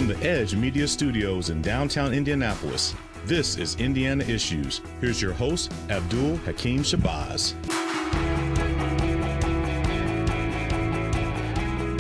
From the Edge Media Studios in downtown Indianapolis, this is Indiana Issues. Here's your host, Abdul-Hakim Shabazz.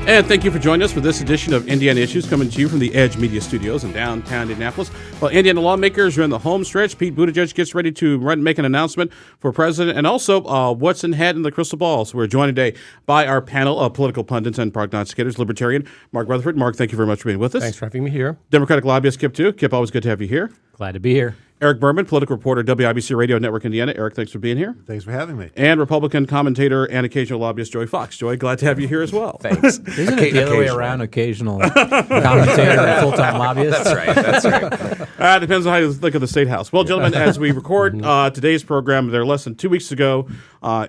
And thank you for joining us for this edition of Indiana Issues, coming to you from the Edge Media Studios in downtown Indianapolis. Well, Indiana lawmakers are in the home stretch. Pete Buttigieg gets ready to make an announcement for president, and also what's ahead in the crystal ball. So we're joined today by our panel of political pundits and prognosticators. Libertarian Mark Rutherford. Mark, thank you very much for being with us. Thanks for having me here. Democratic lobbyist Kip Tew. Kip, always good to have you here. Glad to be here. Eric Berman, political reporter, WIBC Radio Network Indiana. Eric, thanks for being here. Thanks for having me. And Republican commentator and occasional lobbyist Joey Fox. Joey, glad to have you here as well. Thanks. Isn't it the other way around? Occasional commentator and full-time lobbyist? That's right. Depends on how you look at the State House. Well, gentlemen, as we record today's program, they're less than 2 weeks ago.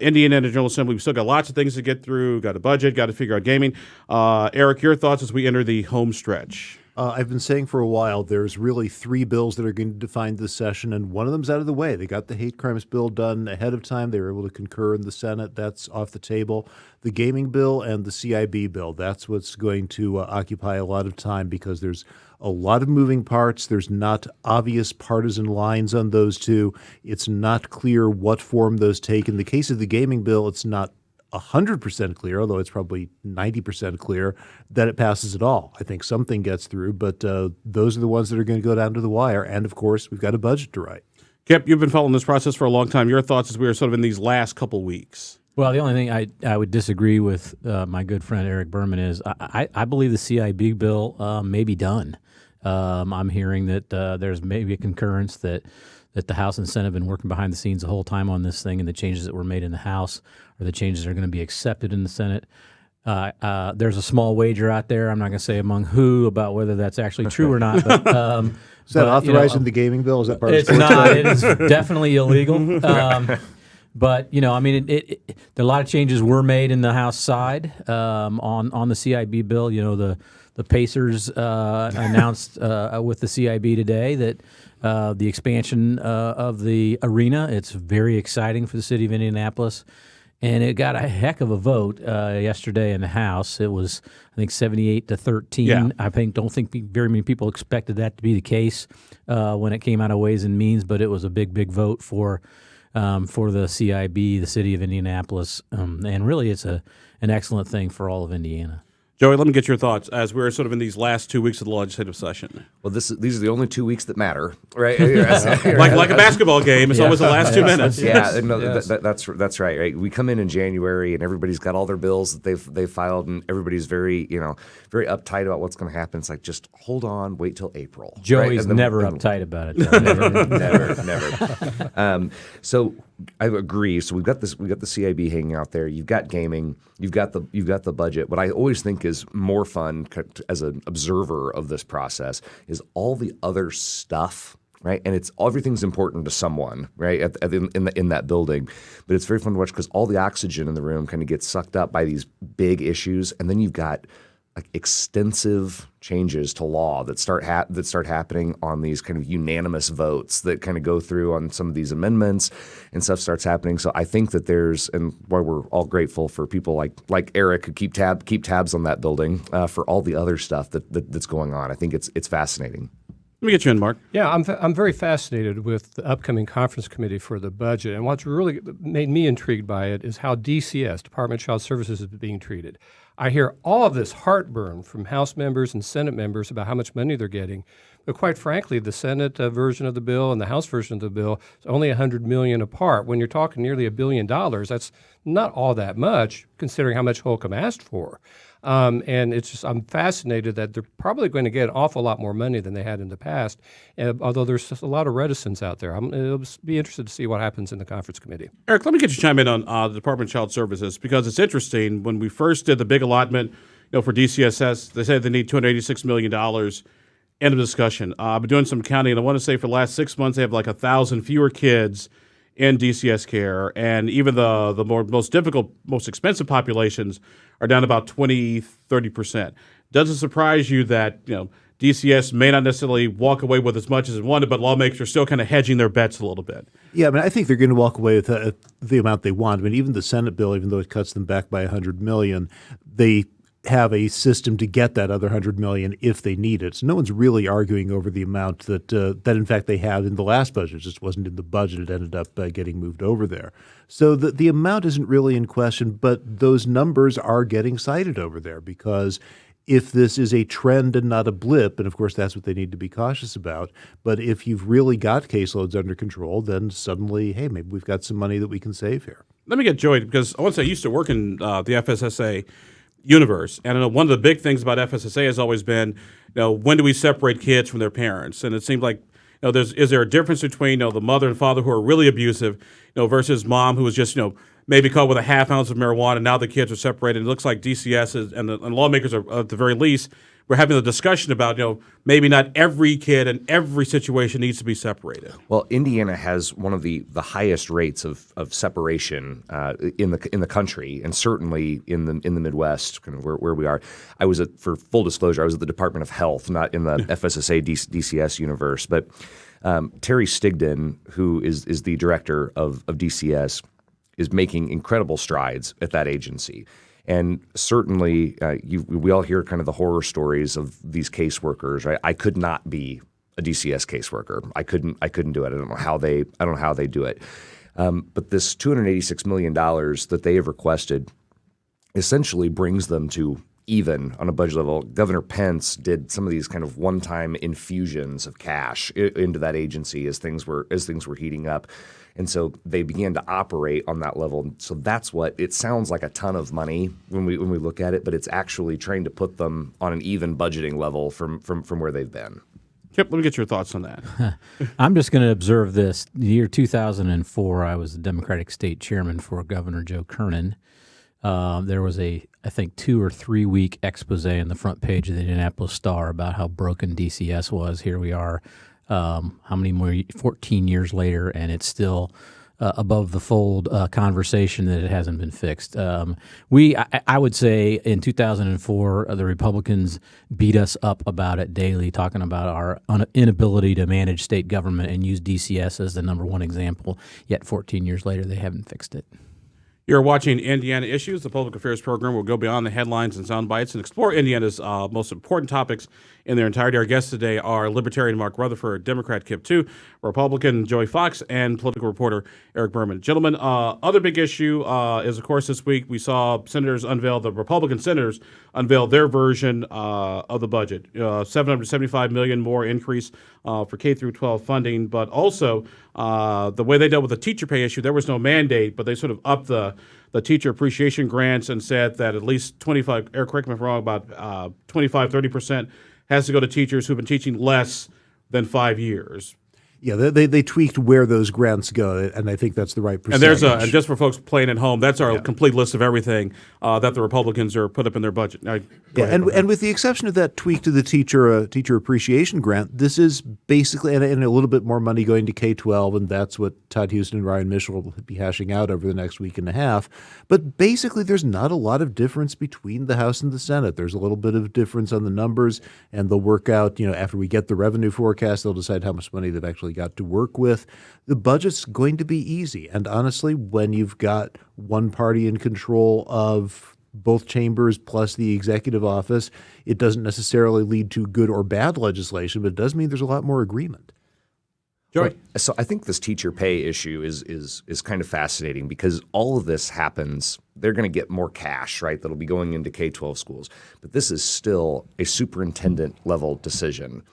Indiana General Assembly, we've still got lots of things to get through. Got a budget, got to figure out gaming. Eric, your thoughts as we enter the home stretch? I've been saying for a while there's really three bills that are going to define this session, and one of them's out of the way. They got the hate crimes bill done ahead of time. They were able to concur in the Senate. That's off the table. The gaming bill and the CIB bill, that's what's going to occupy a lot of time because there's a lot of moving parts. There's not obvious partisan lines on those two. It's not clear what form those take. In the case of the gaming bill, it's not 100% clear, although it's probably 90% clear that it passes at all. I think something gets through, but those are the ones that are going to go down to the wire. And, of course, we've got a budget to write. Kip, you've been following this process for a long time. Your thoughts as we are sort of in these last couple weeks? Well, the only thing I would disagree with my good friend Eric Berman is I believe the CIB bill may be done. I'm hearing that there's maybe a concurrence that the House and Senate have been working behind the scenes the whole time on this thing, and the changes that were made in the House are the changes that are going to be accepted in the Senate. There's a small wager out there. I'm not going to say among who about whether that's actually true or not. But, is that authorizing the gaming bill? Is that part of it's not. It is definitely illegal. But, there are a lot of changes were made in the House side on the CIB bill. The Pacers announced with the CIB today that the expansion of the arena, it's very exciting for the city of Indianapolis. And it got a heck of a vote yesterday in the House. It was, I think, 78-13. Yeah. Don't think very many people expected that to be the case when it came out of Ways and Means, but it was a big, big vote for the CIB, the city of Indianapolis. And really, it's an excellent thing for all of Indiana. Joey, let me get your thoughts as we're sort of in these last 2 weeks of the legislative session. Well, these are the only 2 weeks that matter, right? like a basketball game, it's always the last 2 minutes. Yeah, no, that's right. Right, we come in January and everybody's got all their bills that they've filed, and everybody's very very uptight about what's going to happen. It's like, just hold on, wait till April. Joey's never uptight about it. never. So I agree. So we've got the CIB hanging out there. You've got gaming. You've got the budget. What I always think is more fun as an observer of this process is all the other stuff, right? And everything's important to someone, right? In that building, but it's very fun to watch because all the oxygen in the room kind of gets sucked up by these big issues, and then you've got like extensive changes to law that start happening on these kind of unanimous votes that kind of go through on some of these amendments, and stuff starts happening. So I think that and why we're all grateful for people like Eric who keep tabs on that building for all the other stuff that's going on. I think it's fascinating. Let me get you in, Mark. Yeah, I'm very fascinated with the upcoming conference committee for the budget, and what's really made me intrigued by it is how DCS, Department of Child Services, is being treated. I hear all of this heartburn from House members and Senate members about how much money they're getting, but quite frankly, the Senate version of the bill and the House version of the bill is only $100 million apart. When you're talking nearly $1 billion, that's not all that much, considering how much Holcomb asked for. And I'm fascinated that they're probably going to get an awful lot more money than they had in the past, although there's just a lot of reticence out there. It'll be interested to see what happens in the conference committee. Eric, let me get you to chime in on the Department of Child Services, because it's interesting. When we first did the big allotment for DCSS, they said they need $286 million. End of discussion. I've been doing some counting, and I want to say for the last 6 months, they have like 1,000 fewer kids in DCS care, and even the most difficult, most expensive populations are down about 20-30%. Does it surprise you that DCS may not necessarily walk away with as much as it wanted, but lawmakers are still kind of hedging their bets a little bit? Yeah, I think they're going to walk away with the amount they want. Even the Senate bill, even though it cuts them back by $100 million, they have a system to get that other $100 million if they need it. So no one's really arguing over the amount that in fact they had in the last budget. It just wasn't in the budget. It ended up getting moved over there. So the amount isn't really in question, but those numbers are getting cited over there because if this is a trend and not a blip, and of course that's what they need to be cautious about, but if you've really got caseloads under control, then suddenly, hey, maybe we've got some money that we can save here. Let me get Joy, because I want to say I used to work in the FSSA universe, and I know one of the big things about FSSA has always been, when do we separate kids from their parents? And it seems like, is there a difference between, the mother and father who are really abusive, versus mom who was just, maybe caught with a half ounce of marijuana, and now the kids are separated. It looks like DCS and lawmakers are, at the very least, we're having a discussion about, maybe not every kid and every situation needs to be separated. Well, Indiana has one of the highest rates of separation in the country, and certainly in the Midwest, kind of where we are. For full disclosure, I was at the Department of Health, not in the FSSA DCS universe. But Terry Stigdon, who is the director of DCS, is making incredible strides at that agency. And certainly, we all hear kind of the horror stories of these caseworkers. Right? I could not be a DCS caseworker. I couldn't do it. I don't know how they do it. But this $286 million that they have requested essentially brings them to even on a budget level. Governor Pence did some of these kind of one-time infusions of cash into that agency as things were heating up. And so they began to operate on that level. So that's what it sounds like, a ton of money when we look at it, but it's actually trying to put them on an even budgeting level from where they've been. Kip, let me get your thoughts on that. I'm just going to observe this. The year 2004, I was the Democratic state chairman for Governor Joe Kernan. There was I think 2 or 3 week expose in the front page of the Indianapolis Star about how broken DCS was. Here we are. How many more? 14 years later, and it's still above the fold conversation that it hasn't been fixed. I would say in 2004, the Republicans beat us up about it daily, talking about our inability to manage state government and use DCS as the number one example. Yet 14 years later, they haven't fixed it. You're watching Indiana Issues, the public affairs program. We'll go beyond the headlines and sound bites and explore Indiana's most important topics in their entirety. Our guests today are Libertarian Mark Rutherford, Democrat Kip Tew, Republican Joey Fox, and political reporter Eric Berman. Gentlemen, other big issue is, of course, this week we saw the Republican senators unveil their version of the budget. $775 million more increase for K through 12 funding, but also the way they dealt with the teacher pay issue, there was no mandate, but they sort of upped the teacher appreciation grants and said that at least 25, Eric, correct me if I'm wrong, about 25, 30% has to go to teachers who've been teaching less than 5 years. Yeah, they tweaked where those grants go, and I think that's the right percentage. And just for folks playing at home, that's our complete list of everything that the Republicans are put up in their budget. Now, and with the exception of that tweak to the teacher appreciation grant, this is basically and a little bit more money going to K-12, and that's what Todd Houston and Ryan Mitchell will be hashing out over the next week and a half. But basically, there's not a lot of difference between the House and the Senate. There's a little bit of difference on the numbers, and they'll work out. After we get the revenue forecast, they'll decide how much money they've actually got to work with. The budget's going to be easy. And honestly, when you've got one party in control of both chambers plus the executive office, it doesn't necessarily lead to good or bad legislation, but it does mean there's a lot more agreement. Joey. Right. So I think this teacher pay issue is kind of fascinating because all of this happens. They're going to get more cash, right? That'll be going into K-12 schools. But this is still a superintendent level decision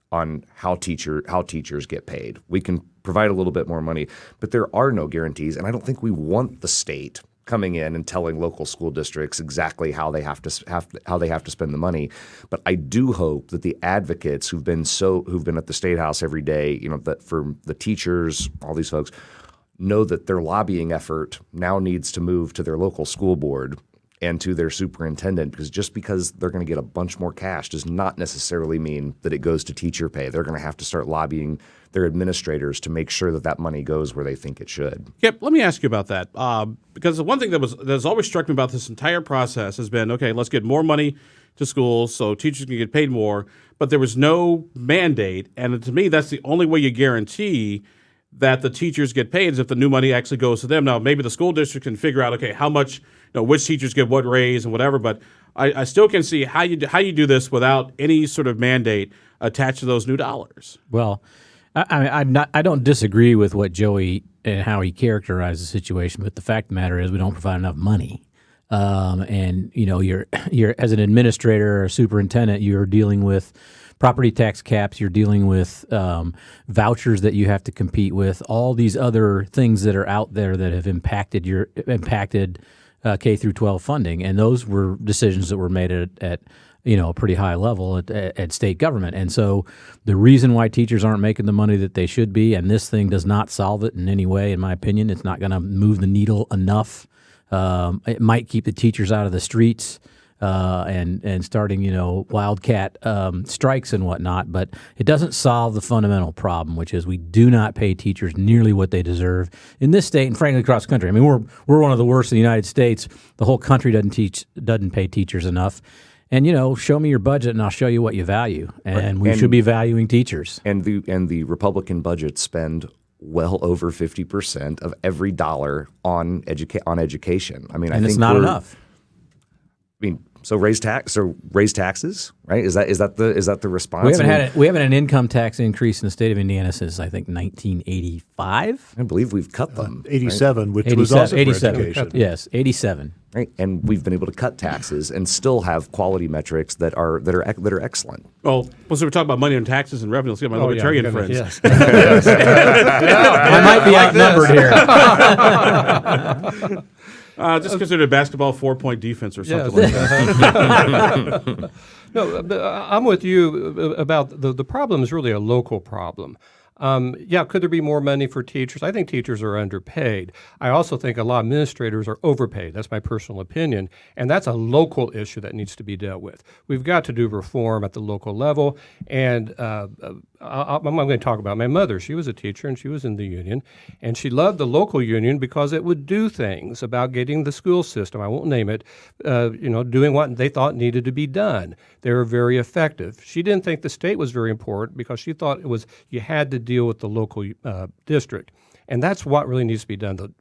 on how teachers get paid. We can provide a little bit more money, but there are no guarantees, and I don't think we want the state coming in and telling local school districts exactly how they have to spend the money. But I do hope that the advocates who've been at the State House every day, that for the teachers, all these folks, know that their lobbying effort now needs to move to their local school board and to their superintendent, because just because they're going to get a bunch more cash does not necessarily mean that it goes to teacher pay. They're going to have to start lobbying their administrators to make sure that that money goes where they think it should. Kip, let me ask you about that, because the one thing that's always struck me about this entire process has been, okay, let's get more money to schools so teachers can get paid more, but there was no mandate, and to me, that's the only way you guarantee that the teachers get paid is if the new money actually goes to them. Now, maybe the school district can figure out, okay, how much, which teachers get what raise and whatever, but I still can see how you do this without any sort of mandate attached to those new dollars. Well, I don't disagree with what Joey and how he characterized the situation, but the fact of the matter is we don't provide enough money. And you're as an administrator or superintendent, you're dealing with property tax caps, you're dealing with vouchers that you have to compete with, all these other things that are out there that have impacted K through 12 funding, and those were decisions that were made at a pretty high level at state government. And so the reason why teachers aren't making the money that they should be, and this thing does not solve it in any way, in my opinion, it's not going to move the needle enough. It might keep the teachers out of the streets and starting, wildcat strikes and whatnot, but it doesn't solve the fundamental problem, which is we do not pay teachers nearly what they deserve in this state and frankly across the country. I mean, we're one of the worst in the United States. The whole country doesn't pay teachers enough. And show me your budget, and I'll show you what you value. And we should be valuing teachers. And the Republican budget spend well over 50% of every dollar on education. I mean, and I it's think not enough. I mean, so raise taxes, right? Is that the response? We haven't had an income tax increase in the state of Indiana since I think 1985. I believe we've cut them. 87, right? which was also for 87. education. Yes, 87. Right, and we've been able to cut taxes and still have quality metrics that are excellent. Well, once we're talking about money and taxes and revenue, let's get my Libertarian friends. Yes. I might be outnumbered here. Just consider basketball 4-point defense or something like that. No, I'm with you about the problem is really a local problem. Could there be more money for teachers? I think teachers are underpaid. I also think a lot of administrators are overpaid. That's my personal opinion. And that's a local issue that needs to be dealt with. We've got to do reform at the local level. And I'm going to talk about my mother. She was a teacher and she was in the union. And she loved the local union because it would do things about getting the school system, I won't name it, doing what they thought needed to be done. They were very effective. She didn't think the state was very important because she thought it was you had to deal with the local district. And that's what really needs to be done.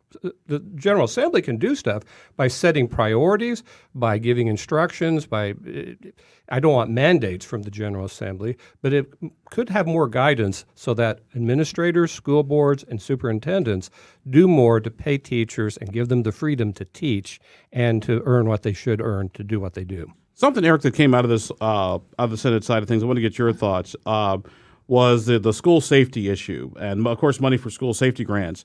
The General Assembly can do stuff by setting priorities, by giving instructions, I don't want mandates from the General Assembly, but it could have more guidance so that administrators, school boards, and superintendents do more to pay teachers and give them the freedom to teach and to earn what they should earn to do what they do. Something, Eric, that came out of this, out of the Senate side of things, I want to get your thoughts, was the school safety issue. And, of course, money for school safety grants.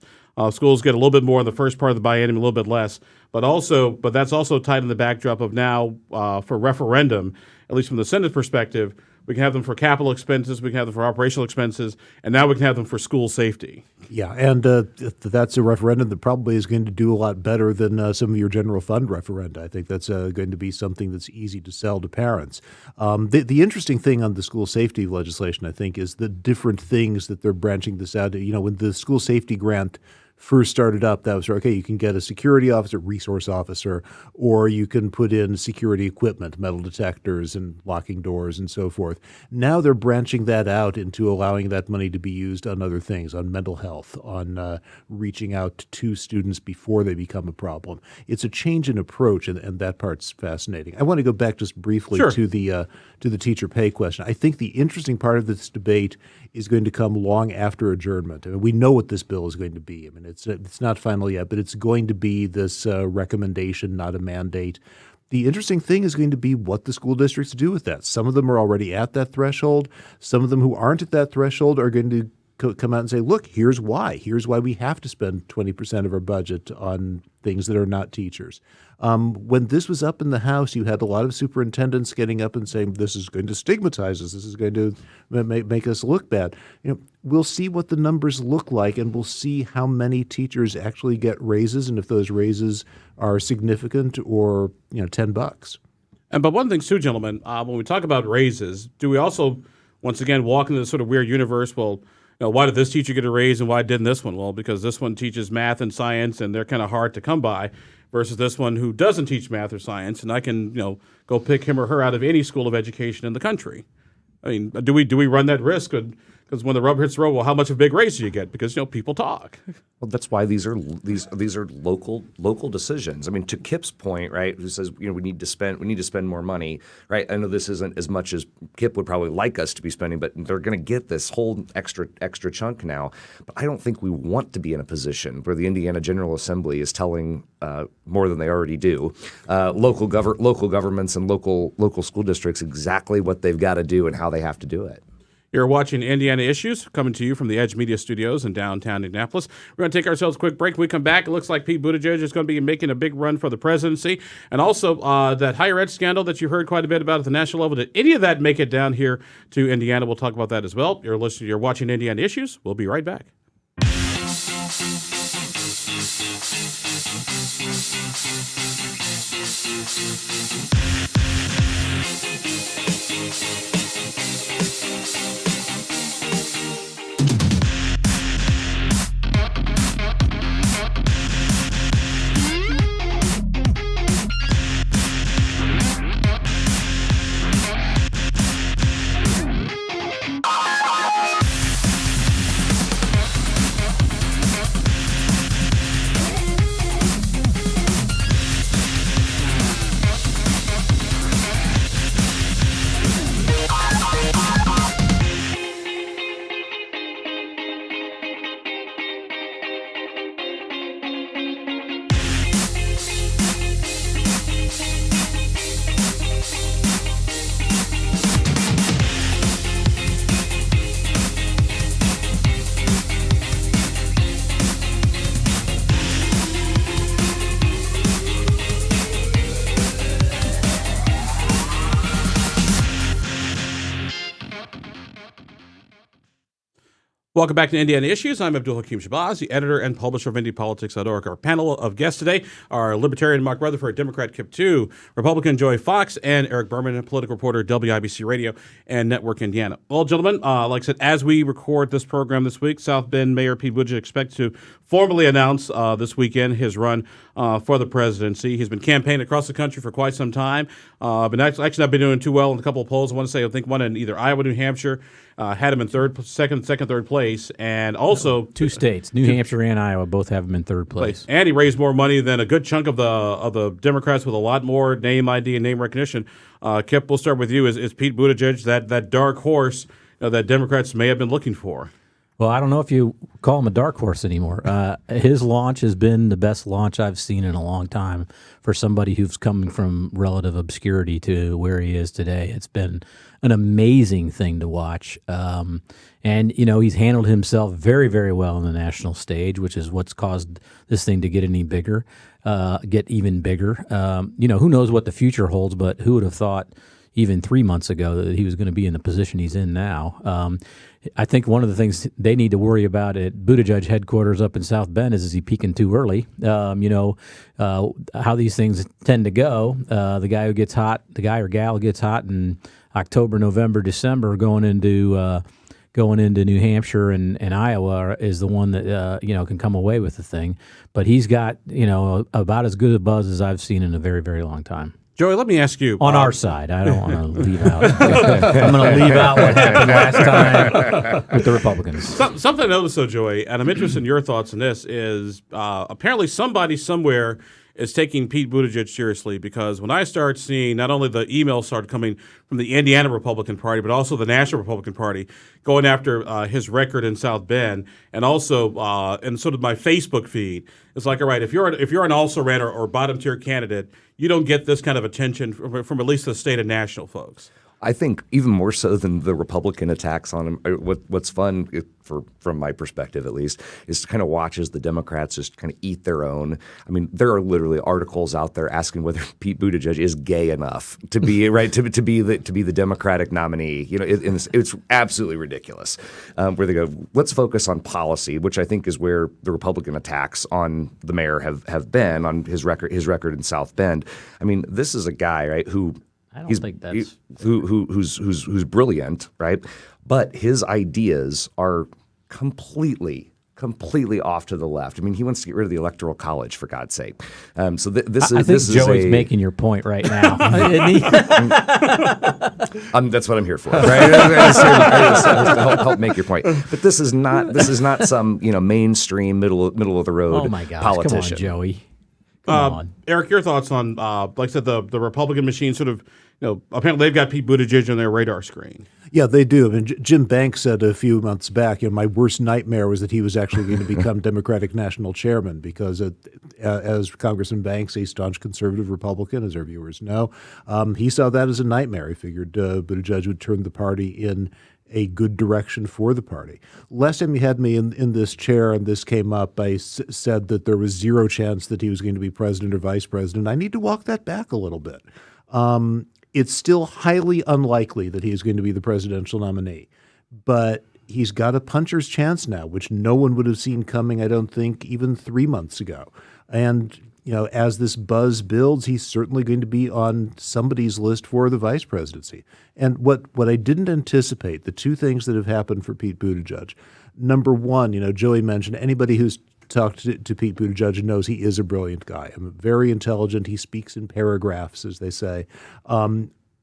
Schools get a little bit more in the first part of the biennium, a little bit less. But that's also tied in the backdrop of now for referendum, at least from the Senate perspective, we can have them for capital expenses, we can have them for operational expenses, and now we can have them for school safety. Yeah, and that's a referendum that probably is going to do a lot better than some of your general fund referenda. I think that's going to be something that's easy to sell to parents. The interesting thing on the school safety legislation, I think, is the different things that they're branching this out to. When the school safety grant first started up, that was okay, you can get a security officer, resource officer, or you can put in security equipment, metal detectors and locking doors and so forth. Now they're branching that out into allowing that money to be used on other things, on mental health, on reaching out to students before they become a problem. It's a change in approach, and that part's fascinating. I want to go back just briefly to the teacher pay question. I think the interesting part of this debate is going to come long after adjournment. I mean, we know what this bill is going to be. I mean, it's not final yet, but it's going to be this recommendation, not a mandate. The interesting thing is going to be what the school districts do with that. Some of them are already at that threshold. Some of them who aren't at that threshold are going to come out and say, look, here's why. Here's why we have to spend 20% of our budget on things that are not teachers. When this was up in the House, you had a lot of superintendents getting up and saying, this is going to stigmatize us. This is going to make us look bad. We'll see what the numbers look like, and we'll see how many teachers actually get raises, and if those raises are significant or $10. But one thing too, gentlemen, when we talk about raises, do we also, once again, walk into this sort of weird universe? Well, why did this teacher get a raise and why didn't this one? Well, because this one teaches math and science and they're kind of hard to come by versus this one who doesn't teach math or science, and I can, go pick him or her out of any school of education in the country. I mean, do we run that risk? Because Because when the rubber hits the road, well, how much of a big raise do you get? Because people talk. Well, that's why these are local decisions. I mean, to Kip's point, right? Who says we need to spend more money, right? I know this isn't as much as Kip would probably like us to be spending, but they're going to get this whole extra chunk now. But I don't think we want to be in a position where the Indiana General Assembly is telling more than they already do local governments and local school districts exactly what they've got to do and how they have to do it. You're watching Indiana Issues, coming to you from the Edge Media Studios in downtown Indianapolis. We're going to take ourselves a quick break. When we come back, it looks like Pete Buttigieg is going to be making a big run for the presidency. And also that higher ed scandal that you heard quite a bit about at the national level. Did any of that make it down here to Indiana? We'll talk about that as well. You're watching Indiana Issues. We'll be right back. Welcome back to Indiana Issues. I'm Abdul-Hakim Shabazz, the editor and publisher of IndyPolitics.org. Our panel of guests today are Libertarian Mark Rutherford, Democrat Kip Tew, Republican Joy Fox, and Eric Berman, political reporter, WIBC Radio and Network Indiana. Well, gentlemen, like I said, as we record this program this week, South Bend Mayor Pete Buttigieg expects to formally announce this weekend his run for the presidency. He's been campaigning across the country for quite some time, but actually not been doing too well in a couple of polls. I think one in either Iowa, New Hampshire, had him in third place, and also two states, New Hampshire and Iowa, both have him in third place. And he raised more money than a good chunk of the Democrats with a lot more name ID and name recognition. Kip, we'll start with you. Is Pete Buttigieg that dark horse that Democrats may have been looking for? Well, I don't know if you call him a dark horse anymore. His launch has been the best launch I've seen in a long time for somebody who's coming from relative obscurity to where he is today. It's been an amazing thing to watch. And, he's handled himself very, very well on the national stage, which is what's caused this thing to get even bigger. Who knows what the future holds, but who would have thought even 3 months ago that he was going to be in the position he's in now. I think one of the things they need to worry about at Buttigieg headquarters up in South Bend is he peaking too early? How these things tend to go. The guy or gal who gets hot in October, November, December, going into New Hampshire and Iowa is the one that can come away with the thing. But he's got about as good a buzz as I've seen in a very, very long time. Joey, let me ask you. On our side, I don't want to leave out. I'm going to leave out what happened last time with the Republicans. Something I noticed, though, Joey, and I'm interested in your thoughts on this, is apparently somebody somewhere is taking Pete Buttigieg seriously, because when I start seeing not only the emails start coming from the Indiana Republican Party, but also the National Republican Party going after his record in South Bend, and also and sort of my Facebook feed, it's like, all right, if you're an also-ran or bottom tier candidate, you don't get this kind of attention from at least the state and national folks. I think even more so than the Republican attacks on him, what's fun, from my perspective at least, is to kind of watch as the Democrats just kind of eat their own. I mean, there are literally articles out there asking whether Pete Buttigieg is gay enough to be to be the Democratic nominee. It's absolutely ridiculous. Where they go, let's focus on policy, which I think is where the Republican attacks on the mayor have been, on his record in South Bend. I mean, this is a guy, right, who. I don't think that's who's brilliant, right? But his ideas are completely completely off to the left. I mean, he wants to get rid of the Electoral College, for God's sake. So this I is think Joey's making your point right now. Isn't he? That's what I'm here for, right? to help make your point. But this is not some mainstream middle of the road Oh my gosh! politician. Come on, Joey. Come on. Eric, your thoughts on, like I said, the Republican machine sort of, apparently they've got Pete Buttigieg on their radar screen. Yeah, they do. I mean, Jim Banks said a few months back, my worst nightmare was that he was actually going to become Democratic National Chairman because, as Congressman Banks, a staunch conservative Republican, as our viewers know, he saw that as a nightmare. He figured Buttigieg would turn the party in a good direction for the party. Last time you had me in this chair and this came up, I said that there was zero chance that he was going to be president or vice president. I need to walk that back a little bit. It's still highly unlikely that he's going to be the presidential nominee, but he's got a puncher's chance now, which no one would have seen coming, I don't think, even 3 months ago. And as this buzz builds, he's certainly going to be on somebody's list for the vice presidency. And what I didn't anticipate, the two things that have happened for Pete Buttigieg. Number one, Joey mentioned anybody who's talked to Pete Buttigieg knows he is a brilliant guy. Very intelligent. He speaks in paragraphs, as they say.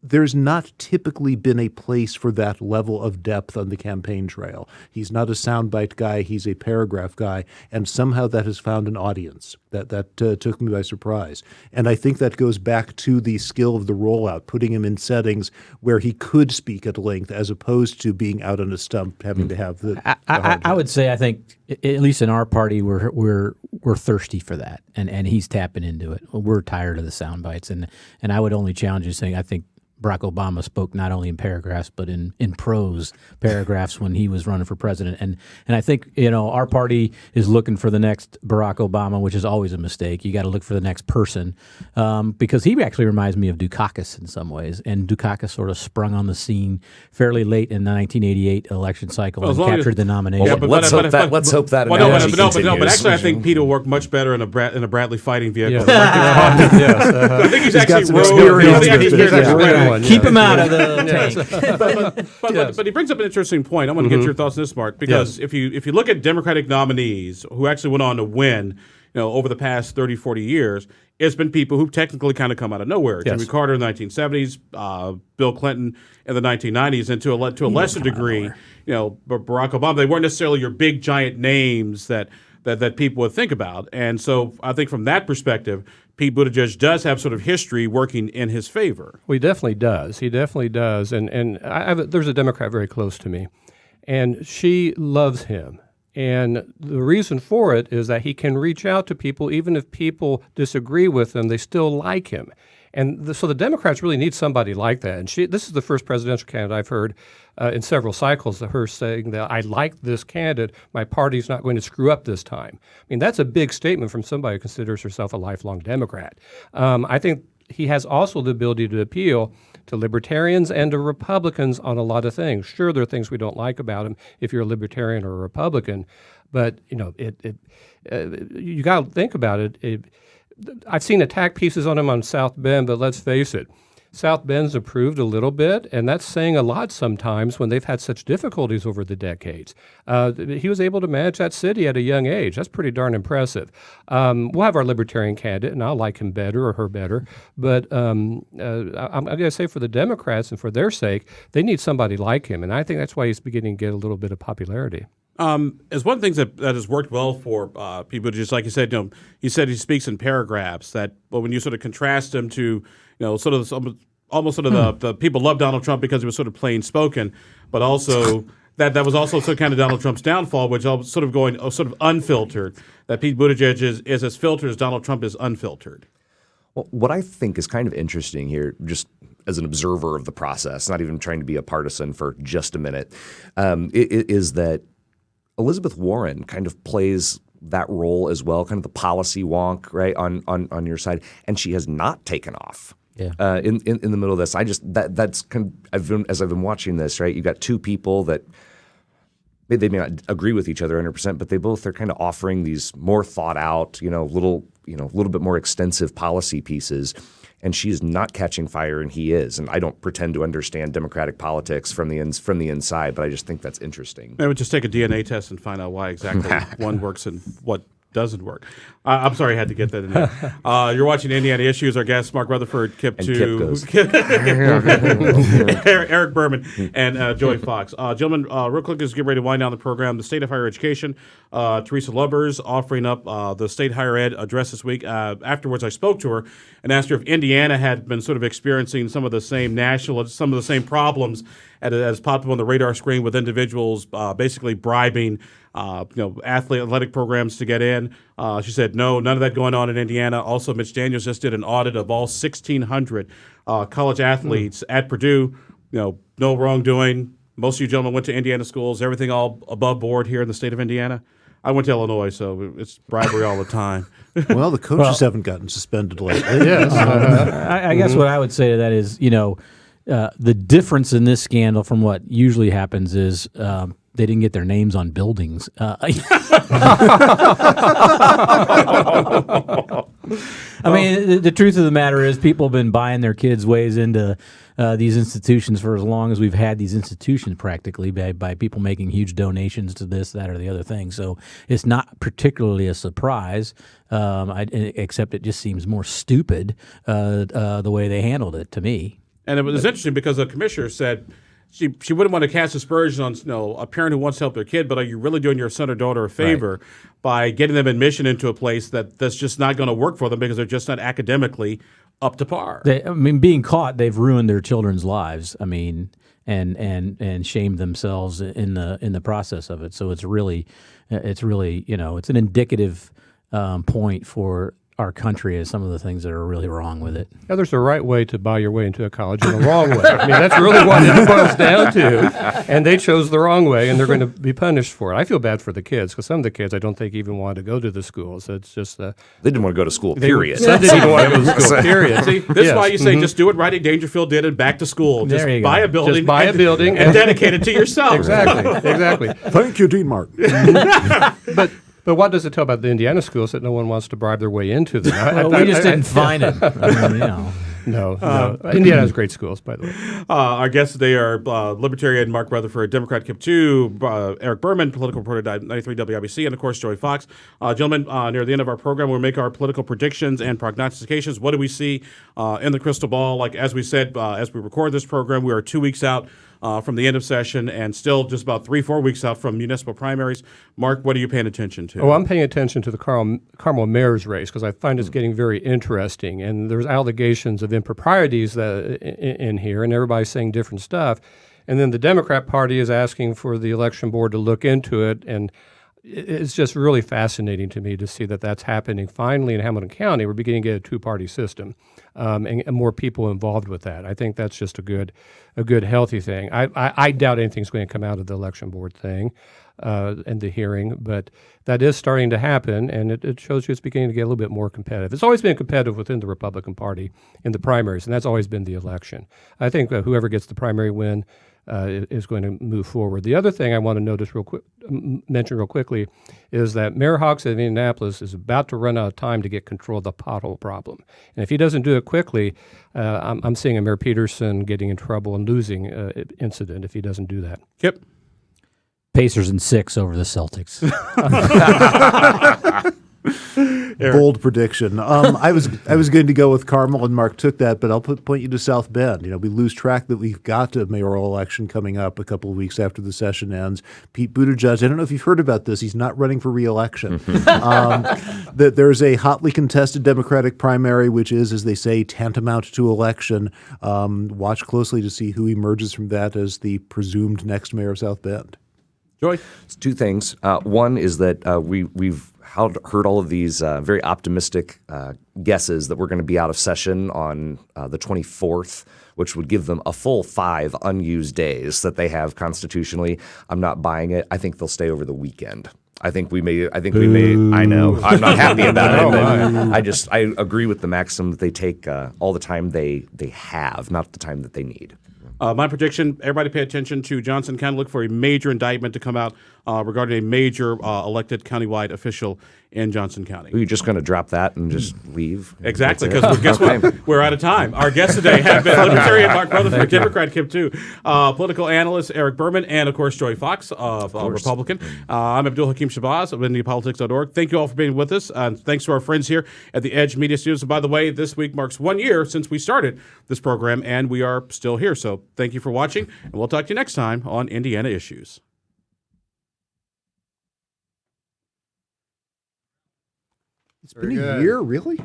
There's not typically been a place for that level of depth on the campaign trail. He's not a soundbite guy. He's a paragraph guy. And somehow that has found an audience. That took me by surprise. And I think that goes back to the skill of the rollout, putting him in settings where he could speak at length as opposed to being out on a stump having to have the I would say I think, at least in our party, we're thirsty for that. And he's tapping into it. We're tired of the sound bites. And I would only challenge you saying I think Barack Obama spoke not only in paragraphs but in prose paragraphs when he was running for president, and I think our party is looking for the next Barack Obama, which is always a mistake. You got to look for the next person because he actually reminds me of Dukakis in some ways, and Dukakis sort of sprung on the scene fairly late in the 1988 election cycle and captured the nomination. Yeah, but let's hope that. But actually, I think Pete will work much better in a Bradley fighting vehicle. Yes. I think he's actually Keep him out of the tank. But he brings up an interesting point. I want to get your thoughts on this, Mark, because if you look at Democratic nominees who actually went on to win, over the past 30, 40 years, it's been people who technically kind of come out of nowhere. Jimmy Carter in the 1970s, Bill Clinton in the 1990s, and to a lesser degree, Barack Obama. They weren't necessarily your big giant names that people would think about. And so I think from that perspective, Pete Buttigieg does have sort of history working in his favor. Well, he definitely does. He definitely does. And there's a Democrat very close to me, and she loves him. And the reason for it is that he can reach out to people, even if people disagree with him, they still like him. And so the Democrats really need somebody like that. And this is the first presidential candidate I've heard in several cycles of her saying that I like this candidate. My party's not going to screw up this time. I mean, that's a big statement from somebody who considers herself a lifelong Democrat. I think he has also the ability to appeal to libertarians and to Republicans on a lot of things. Sure, there are things we don't like about him if you're a libertarian or a Republican, but you got to think about it. I've seen attack pieces on him on South Bend, but let's face it, South Bend's improved a little bit, and that's saying a lot sometimes when they've had such difficulties over the decades. He was able to manage that city at a young age. That's pretty darn impressive. We'll have our libertarian candidate, and I'll like him better or her better, but I'm going to say for the Democrats and for their sake, they need somebody like him, and I think that's why he's beginning to get a little bit of popularity. As one of the things that has worked well for people, just like you said, he said he speaks in paragraphs. But when you sort of contrast him to, sort of almost sort of the people love Donald Trump because he was sort of plain spoken, but also that was also sort of kind of Donald Trump's downfall, which was sort of going sort of unfiltered. That Pete Buttigieg is as filtered as Donald Trump is unfiltered. Well, what I think is kind of interesting here, just as an observer of the process, not even trying to be a partisan for just a minute, is that Elizabeth Warren kind of plays that role as well, kind of the policy wonk, right, on your side, and she has not taken off. Yeah. In the middle of this, that's kind of, as I've been watching this, right, you've got two people that they may not agree with each other 100%, but they both are kind of offering these more thought out, little bit more extensive policy pieces. And she's not catching fire, and he is. And I don't pretend to understand Democratic politics from the inside, but I just think that's interesting. Maybe just take a DNA test and find out why exactly one works and what doesn't work. I'm sorry, I had to get that in there. You're watching Indiana Issues. Our guests, Mark Rutherford, Kip Tew, Eric Berman, and Joey Fox. Gentlemen, real quick, as we get ready to wind down the program, the state of higher education, Teresa Lubbers offering up the state higher ed address this week. Afterwards, I spoke to her and asked her if Indiana had been sort of experiencing some of the same problems as popped up on the radar screen with individuals basically bribing athletic programs to get in. She said, no, none of that going on in Indiana. Also, Mitch Daniels just did an audit of all 1,600 college athletes at Purdue. No wrongdoing. Most of you gentlemen went to Indiana schools. Everything all above board here in the state of Indiana. I went to Illinois, so it's bribery all the time. Well, the coaches haven't gotten suspended lately. Yes. I guess what I would say to that is, the difference in this scandal from what usually happens is they didn't get their names on buildings. I mean, the truth of the matter is people have been buying their kids' ways into these institutions for as long as we've had these institutions practically by people making huge donations to this, that, or the other thing. So it's not particularly a surprise, except it just seems more stupid the way they handled it to me. And it was interesting because the commissioner said she wouldn't want to cast aspersions on a parent who wants to help their kid, but are you really doing your son or daughter a favor by getting them admission into a place that's just not going to work for them because they're just not academically up to par? Being caught, they've ruined their children's lives. I mean, and shamed themselves in the process of it. So it's really it's an indicative point for our country as some of the things that are really wrong with it. Now, there's a right way to buy your way into a college and a wrong way. I mean, that's really what it boils down to. And they chose the wrong way, and they're going to be punished for it. I feel bad for the kids, because some of the kids I don't think even want to go to the schools. It's just they didn't want to go to school, period. Some didn't even want to go to school, period. See, this is why you say just do what Rodney Dangerfield did and back to school. Just There you buy go. a building. Just buy a building and dedicate it to yourself. Exactly. Thank you, Dean Mark. But what does it tell about the Indiana schools that no one wants to bribe their way into them? We just didn't find it. No. Indiana has great schools, by the way. Our guests today are Libertarian Mark Rutherford, Democrat Kip Tew, Eric Berman, political reporter at 93 WIBC, and of course Joey Fox. Gentlemen, near the end of our program, we'll make our political predictions and prognostications. What do we see in the crystal ball? Like as we said, as we record this program, we are 2 weeks out from the end of session and still just about 3-4 weeks out from municipal primaries. Mark, what are you paying attention to? Oh, I'm paying attention to the Carmel mayor's race because I find it's getting very interesting. And there's allegations of improprieties in here, and everybody's saying different stuff. And then the Democrat Party is asking for the election board to look into it. And it's just really fascinating to me to see that that's happening finally in Hamilton County. We're beginning to get a two-party system and more people involved with that. I think that's just a good, healthy thing. I doubt anything's going to come out of the election board thing and the hearing, but that is starting to happen, and it shows you it's beginning to get a little bit more competitive. It's always been competitive within the Republican Party in the primaries, and that's always been the election. I think whoever gets the primary win is going to move forward. The other thing I want to mention real quickly is that Mayor Hawks of Indianapolis is about to run out of time to get control of the pothole problem. And if he doesn't do it quickly, I'm seeing a Mayor Peterson getting in trouble and losing incident if he doesn't do that. Kip? Pacers in 6 over the Celtics. Bold prediction. I was going to go with Carmel, and Mark took that, but I'll point you to South Bend. We lose track that we've got a mayoral election coming up a couple of weeks after the session ends. Pete Buttigieg, I don't know if you've heard about this. He's not running for re-election. There's a hotly contested Democratic primary, which is, as they say, tantamount to election. Watch closely to see who emerges from that as the presumed next mayor of South Bend. Joy? It's two things. One is that we've heard all of these very optimistic guesses that we're going to be out of session on the 24th, which would give them a full 5 unused days that they have constitutionally. I'm not buying it. I think they'll stay over the weekend. I think we may. I know. I'm not happy about it. But I agree with the maxim that they take all the time they have, not the time that they need. My prediction, everybody pay attention to Johnson County. Look for a major indictment to come out regarding a major elected countywide official in Johnson County. Are you just going to drop that and just leave? Exactly, That's it? because guess what? We're out of time. Our guests today have been Libertarian Mark Rutherford, Democrat Kip Tew, political analyst Eric Berman, and of course Joy Fox, Republican. I'm Abdul-Hakim Shabazz of IndiaPolitics.org. Thank you all for being with us, and thanks to our friends here at the Edge Media Studios. And by the way, this week marks 1 year since we started this program, and we are still here. So thank you for watching, and we'll talk to you next time on Indiana Issues. It's been a year, really?